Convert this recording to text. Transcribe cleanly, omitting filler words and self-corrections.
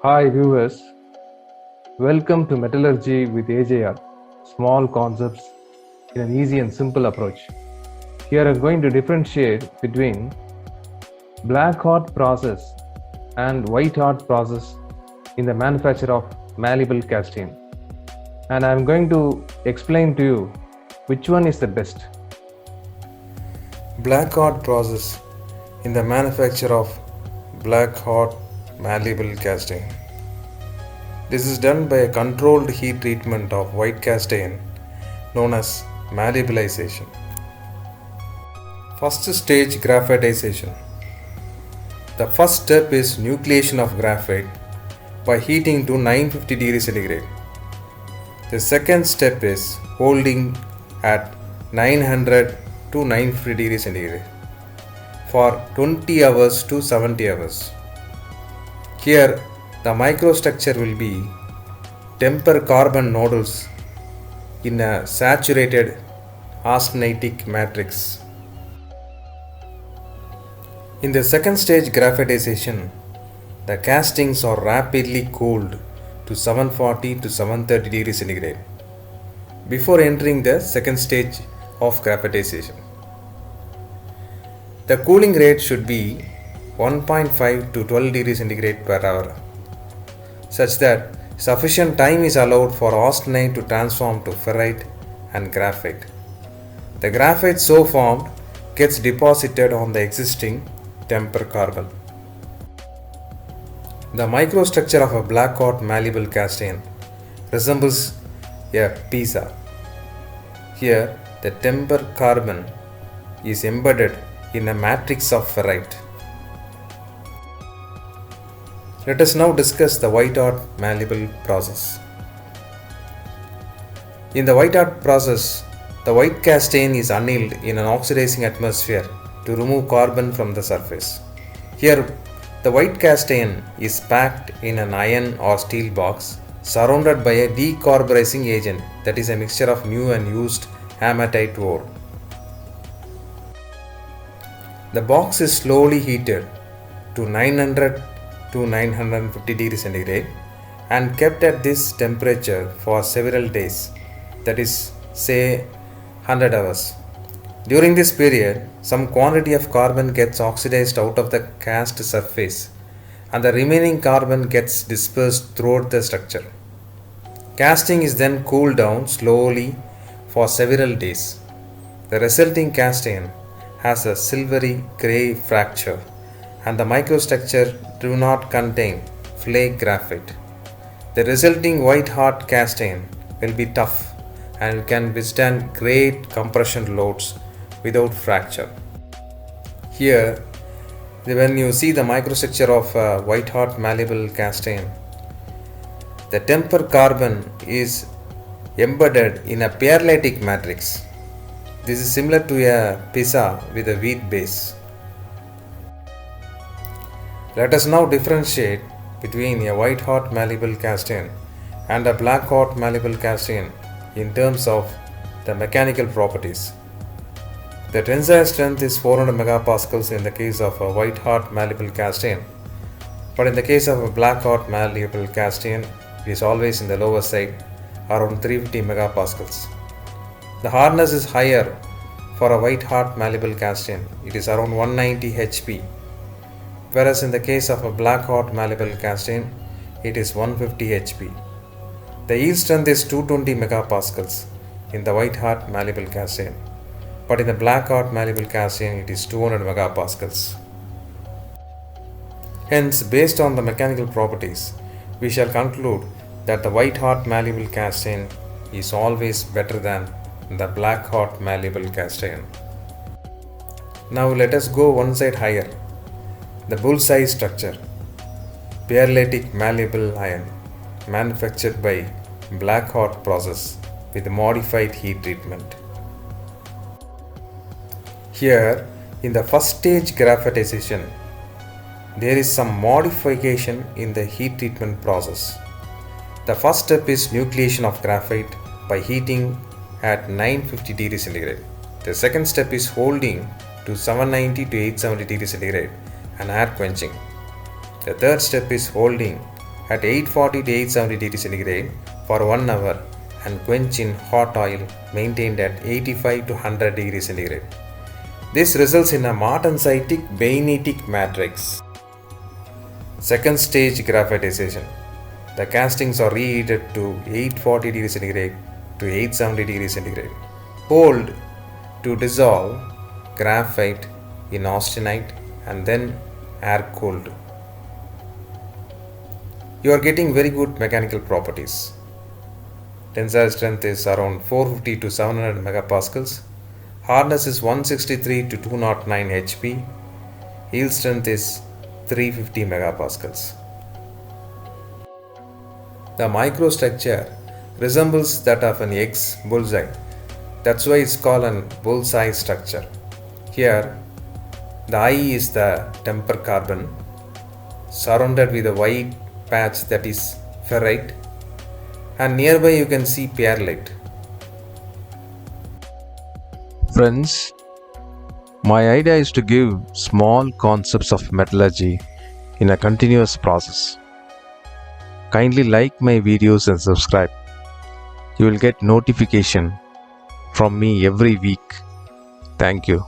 Hi viewers, welcome to Metallurgy with AJR, small concepts in an easy and simple approach. Here I'm going to differentiate between black hot process and white hot process in the manufacture of malleable casting. And I'm going to explain to you which one is the best. Black hot process in the manufacture of black hot malleable casting. This is done by a controlled heat treatment of white cast iron known as malleabilization. First stage graphitization. The first step is nucleation of graphite by heating to 950 degrees centigrade. The second step is holding at 900 to 950 degrees centigrade for 20 hours to 70 hours. Here the microstructure will be temper carbon nodules in a saturated austenitic matrix. In the second stage graphitization, the castings are rapidly cooled to 740 to 730 degrees centigrade before entering the second stage of graphitization. The cooling rate should be 1.5 to 12 degrees centigrade per hour, such that sufficient time is allowed for austenite to transform to ferrite and graphite. The graphite so formed gets deposited on the existing temper carbon. The microstructure of a black hot malleable cast iron resembles a pizza. Here, the temper carbon is embedded in a matrix of ferrite. Let us now discuss the white hot malleable process. In the white hot process, the white cast iron is annealed in an oxidizing atmosphere to remove carbon from the surface. Here, the white cast iron is packed in an iron or steel box surrounded by a decarburizing agent, that is a mixture of new and used hematite ore. The box is slowly heated to 900 to 950 degrees centigrade and kept at this temperature for several days, that is, say 100 hours. During this period, some quantity of carbon gets oxidized out of the cast surface and the remaining carbon gets dispersed throughout the structure. Casting is then cooled down slowly for several days. The resulting cast iron has a silvery gray fracture and the microstructure do not contain flake graphite. The resulting white hot cast iron will be tough and can withstand great compression loads without fracture. Here, when you see the microstructure of white hot malleable cast iron, the temper carbon is embedded in a periodic matrix. This is similar to a pizza with a wheat base. Let us now differentiate between a white hot malleable cast iron and a black hot malleable cast iron in terms of the mechanical properties. The tensile strength is 400 megapascals in the case of a white hot malleable cast iron, but in the case of a black hot malleable cast iron, it is always in the lower side, around 350 megapascals. The hardness is higher for a white hot malleable cast iron, it is around 190 HP, whereas in the case of a black hot malleable cast iron, it is 150 HP. The yield strength is 220 megapascals in the white hot malleable cast iron, but in the black hot malleable cast iron it is 200 megapascals. Hence, based on the mechanical properties, we shall conclude that the white hot malleable cast iron is always better than the black hot malleable cast iron. Now let us go one side higher. The bullseye structure, periodic malleable iron manufactured by black hot process with modified heat treatment. Here, in the first stage graphitization, there is some modification in the heat treatment process. The first step is nucleation of graphite by heating at 950 degrees centigrade. The second step is holding to 790 to 870 degrees centigrade and air quenching. The third step is holding at 840 to 870 degrees centigrade for 1 hour and quench in hot oil maintained at 85 to 100 degrees centigrade. This results in a martensitic bainitic matrix. Second stage graphitization. The castings are reheated to 840 degrees centigrade to 870 degrees centigrade. Hold to dissolve graphite in austenite and then air cooled. You are getting very good mechanical properties. Tensile strength is around 450 to 700 megapascals. Hardness is 163 to 209 HP. Yield strength is 350 megapascals. The microstructure resembles that of an egg's bullseye. That's why it's called a bullseye structure. Here, the eye is the temper carbon, surrounded with a white patch that is ferrite, and nearby you can see perlite. Friends, my idea is to give small concepts of metallurgy in a continuous process. Kindly like my videos and subscribe. You will get notification from me every week. Thank you.